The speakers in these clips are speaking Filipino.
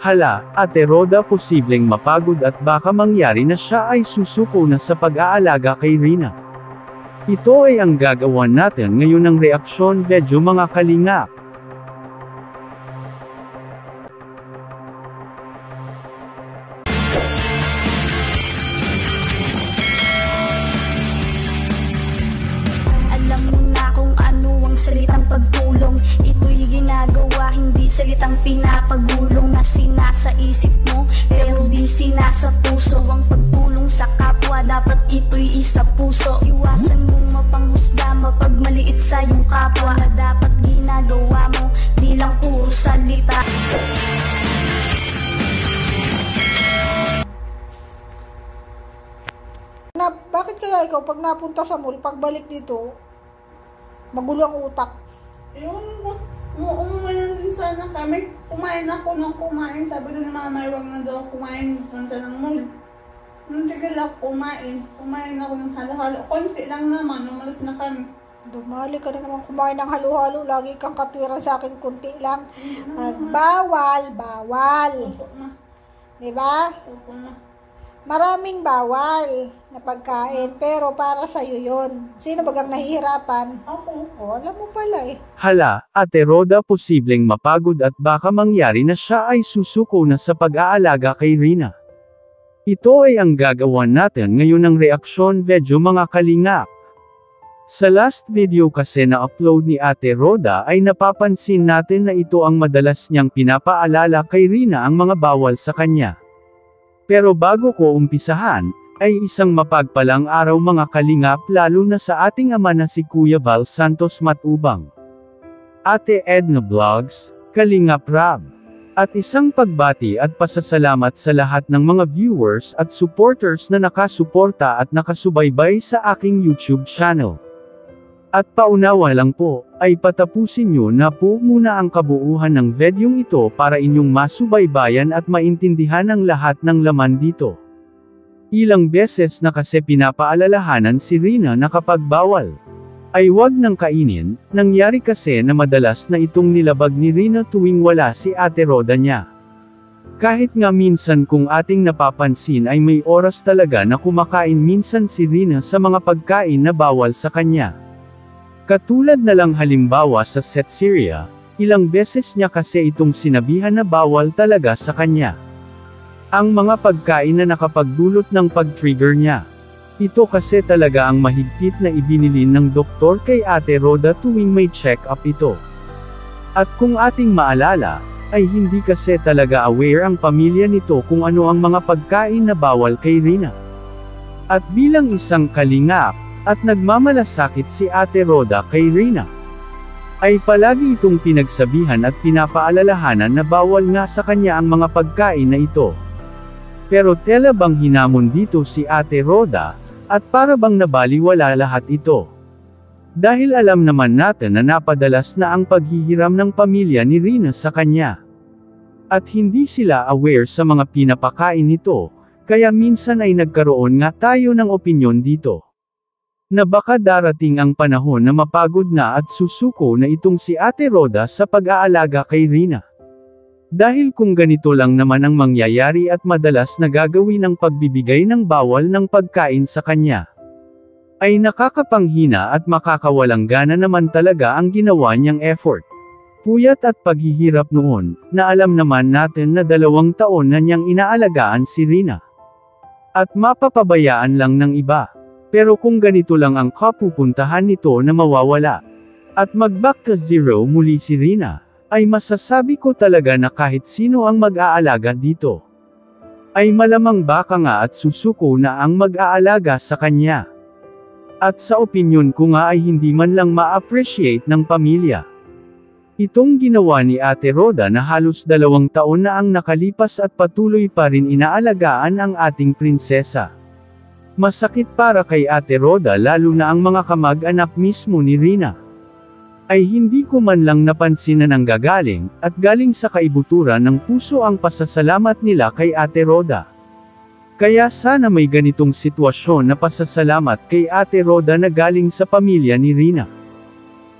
Hala, Ate Roda, posibleng mapagod at baka mangyari na siya ay susuko na sa pag-aalaga kay Rina. Ito ay ang gagawin natin ngayon ng reaksyon video mga kalingap. Alam mo na kung ano ang salitang pagtulong. Ito'y ginagawa, hindi salitang pinapagulong na sinasa isip mo, pero di sinasa puso. Ang pagtulong sa kapwa, dapat ito'y isa puso. Iwasan mong mapanghusga, mapagmaliit sa iyong kapwa, na dapat ginagawa mo, di lang puro salita. Bakit kaya ikaw pag napunta sa mall, pagbalik dito, magulo ang utak? Ewan ko. Umuulan din sana kami. Kumain ako ng kumain. Sabi doon ni Mama, huwag na daw kumain. Punta ng mall. Nung tigil ako kumain. Kumain ako ng halo-halo. Konti lang naman. Umalis na kami. Dumali ka na naman kumain ng halo-halo. Lagi kang katwira sa akin, kunti lang. Bawal. Opo na. Diba? Opo na. Maraming bawal na pagkain, pero para sa'yo yun. Sino bagang nahihirapan? Ako. O, alam mo pala eh. Hala, Ate Roda, posibleng mapagod at baka mangyari na siya ay susuko na sa pag-aalaga kay Rina. Ito ay ang gagawin natin ngayon ng reaksyon video mga kalingap. Sa last video kasi na upload ni Ate Roda ay napapansin natin na ito ang madalas niyang pinapaalala kay Rina ang mga bawal sa kanya. Pero bago ko umpisahan, ay isang mapagpalang araw mga kalingap, lalo na sa ating ama na si Kuya Val Santos Matubang, Ate Edna Vlogs, Kalingap Rab, at isang pagbati at pasasalamat sa lahat ng mga viewers at supporters na nakasuporta at nakasubaybay sa aking YouTube channel. At paunawa lang po, ay patapusin nyo na po muna ang kabuuhan ng videong ito para inyong masubaybayan at maintindihan ang lahat ng laman dito. Ilang beses na kasi pinapaalalahanan si Rina na kapag bawal ay wag nang kainin. Nangyari kasi na madalas na itong nilabag ni Rina tuwing wala si Ate Roda niya. Kahit nga minsan kung ating napapansin ay may oras talaga na kumakain minsan si Rina sa mga pagkain na bawal sa kanya. Katulad na lang halimbawa sa Setseria, ilang beses niya kasi itong sinabihan na bawal talaga sa kanya ang mga pagkain na nakapagdulot ng pag-trigger niya. Ito kasi talaga ang mahigpit na ibinilin ng doktor kay Ate Roda tuwing may check-up ito. At kung ating maalala, ay hindi kasi talaga aware ang pamilya nito kung ano ang mga pagkain na bawal kay Rina. At bilang isang kalingap, at nagmamalasakit si Ate Roda kay Rina, ay palagi itong pinagsabihan at pinapaalalahanan na bawal nga sa kanya ang mga pagkain na ito. Pero tela bang hinamon dito si Ate Roda, at para bang nabaliwala lahat ito. Dahil alam naman natin na napadalas na ang paghihiram ng pamilya ni Rina sa kanya. At hindi sila aware sa mga pinapakain nito, kaya minsan ay nagkaroon nga tayo ng opinyon dito, na baka darating ang panahon na mapagod na at susuko na itong si Ate Roda sa pag-aalaga kay Rina. Dahil kung ganito lang naman ang mangyayari at madalas na gagawin ang pagbibigay ng bawal ng pagkain sa kanya, ay nakakapanghina at makakawalang gana naman talaga ang ginawa niyang effort, puyat at paghihirap noon, na alam naman natin na 2 taon na niyang inaalagaan si Rina. At mapapabayaan lang ng iba. Pero kung ganito lang ang kapupuntahan nito na mawawala, at mag-back to zero muli si Rina, ay masasabi ko talaga na kahit sino ang mag-aalaga dito, ay malamang baka nga at susuko na ang mag-aalaga sa kanya. At sa opinyon ko nga ay hindi man lang ma-appreciate ng pamilya itong ginawa ni Ate Roda na halos 2 taon na ang nakalipas at patuloy pa rin inaalagaan ang ating prinsesa. Masakit para kay Ate Roda, lalo na ang mga kamag-anak mismo ni Rina ay hindi ko man lang napansin na nanggagaling, at galing sa kaibuturan ng puso ang pasasalamat nila kay Ate Roda. Kaya sana may ganitong sitwasyon na pasasalamat kay Ate Roda na galing sa pamilya ni Rina.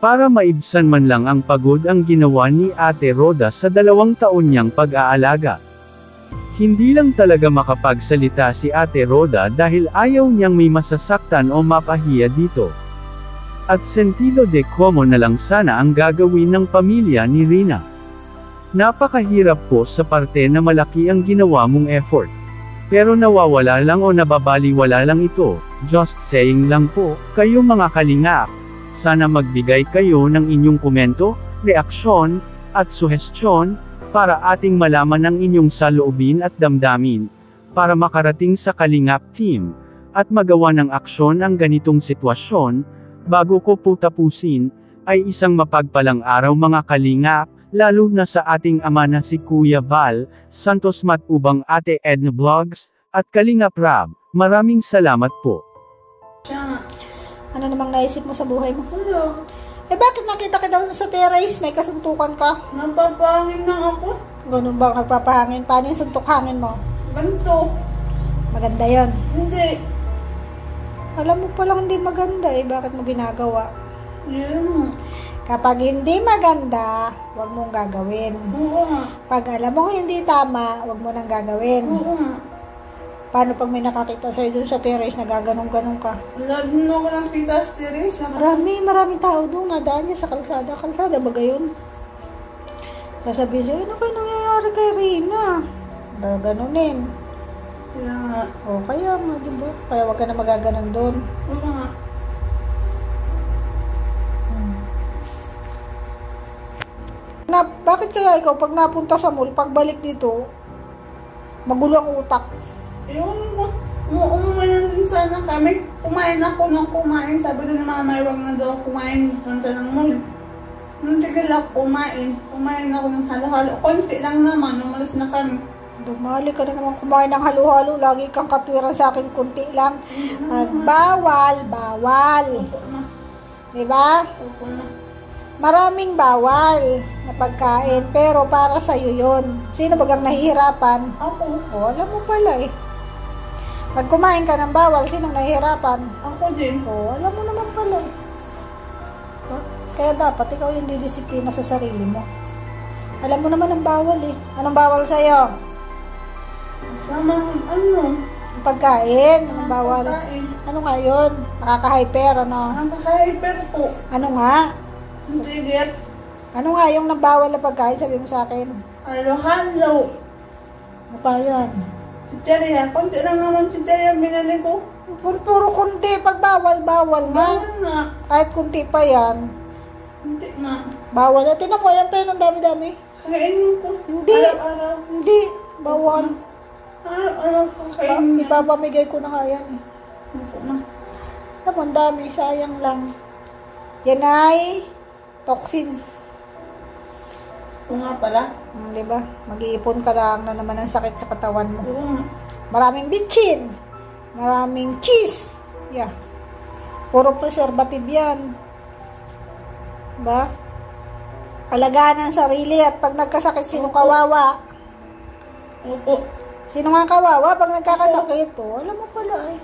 Para maibsan man lang ang pagod ang ginawa ni Ate Roda sa 2 taon niyang pag-aalaga. Hindi lang talaga makapagsalita si Ate Rhoda dahil ayaw niyang may masasaktan o mapahiya dito. At sentido de como na lang sana ang gagawin ng pamilya ni Rina. Napakahirap po sa parte na malaki ang ginawa mong effort. Pero nawawala lang o nababaliwala lang ito, just saying lang po, kayo mga kalingap. Sana magbigay kayo ng inyong komento, reaksyon, at suhestyon, para ating malaman ang inyong saloobin at damdamin, para makarating sa Kalingap team, at magawa ng aksyon ang ganitong sitwasyon. Bago ko po tapusin, ay isang mapagpalang araw mga Kalingap, lalo na sa ating ama na si Kuya Val Santos Matubang, Ate Edna Vlogs, at Kalingap Rab. Maraming salamat po. Siya nga. Ano namang naisip mo sa buhay mo? Hello. Eh bakit nakita ka daw sa terrace? May kasuntukan ka? Napapangin lang ako. Ganun ba ang nagpapahangin? Paano yung suntok hangin mo? Ganito. Maganda yon. Hindi. Alam mo palang hindi maganda eh. Bakit mo ginagawa? Yun. Kapag hindi maganda, huwag mong gagawin. Oo nga. Pag alam mo hindi tama, huwag mo nang gagawin. Oo nga. Paano pag may nakakita sa'yo dun sa terrace na gaganong-ganong ka? Lagi na ako ng kita sa Teresa. Maraming tao doon. Nadaan niya sa kalsada. Kalsada ba gayon? Sasabihin siya, ano kayo nangyayari kay Rina? Gaganunin. Kaya nga. O kaya nga, diba? Kaya huwag ka na magaganon doon. Oo nga. Bakit kaya ikaw pag napunta sa mall, pagbalik dito, magulo ang utak? Ewan ko. Umuwi din sana kami. Kumain ako ng kumain. Sabi doon ni mama, huwag na daw kumain. Punta ng mall. Nung tigil ako kumain. Kumain ako ng halo-halo. Konti lang naman. Umalis na kami. Dumali ka na naman kumain ng halo-halo. Lagi kang katwiran sa akin, kunti lang. Bawal. Opo na. Diba? Opo na. Maraming bawal na pagkain, pero para sa'yo yun. Sino bagang nahihirapan? Ako. O, alam mo pala eh. Pag kumain ka ng bawal, sinong nahihirapan? Ako din. O, alam mo naman pala eh. Kaya dapat ikaw yung didisiplina sa sarili mo. Alam mo naman ang bawal eh. Anong bawal sa'yo? Sama, ano? Ang pagkain. Anong bawal? Pagkain. Ano nga yun? Nakaka-hyper, ano? Ang pagka-hyper po. Ano nga? Hindi get. Ano nga yung nabawal na pagkain? Sabi mo sa akin. Halo-halo. Ano pa yan? Chicheria. Konti lang naman chicheria binili ko. Puro kunti. Pag bawal, bawal nga. Bawal nga. Kahit kunti pa yan. Hindi nga. Bawal. At tinan mo, yan pa yun ang dami-dami. Kainin ko. Hindi. Araw-araw. Hindi. Bawal. Araw-araw kakainin niya. Ipapamigay ko na kaya eh. Opo na. Ang dami, sayang lang. Yan ay toxin. Oo nga pala. Diba? Mag-iipon ka lang na naman ang sakit sa katawan mo. Oo nga. Maraming bitchin. Maraming cheese. Yeah. Puro preservative yan. Diba? Alagaan ang sarili at pag nagkasakit, sino kawawa? Opo. Sino nga kawawa pag nagkakasakit? Oh, alam mo pala eh.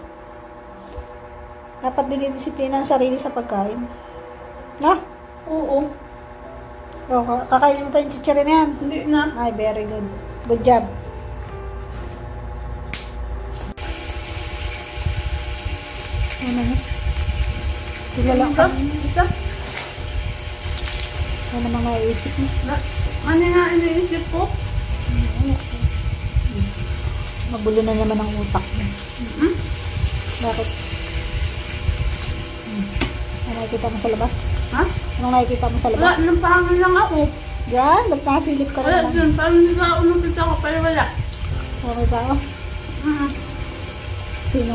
Dapat dinidisiplina ang sarili sa pagkain. No? Oo. O, kakainin mo pa yung chichiri na yan. Hindi na. Ay, very good. Good job. Ano na? Kilala ka? Isa? Ano namang naiisip mo? Ano nga iniisip ko? Magulo na naman ang utak mo. Bakit? Ano nakikita mo sa labas? Ha? Anong nakikita mo sa Wala, labas? nampangin lang ako. Yan, nagkasilip ka Wala naman. dun, parang hindi sa ako nakita ko, pero wala. Okay sa'yo? Mm. Sino?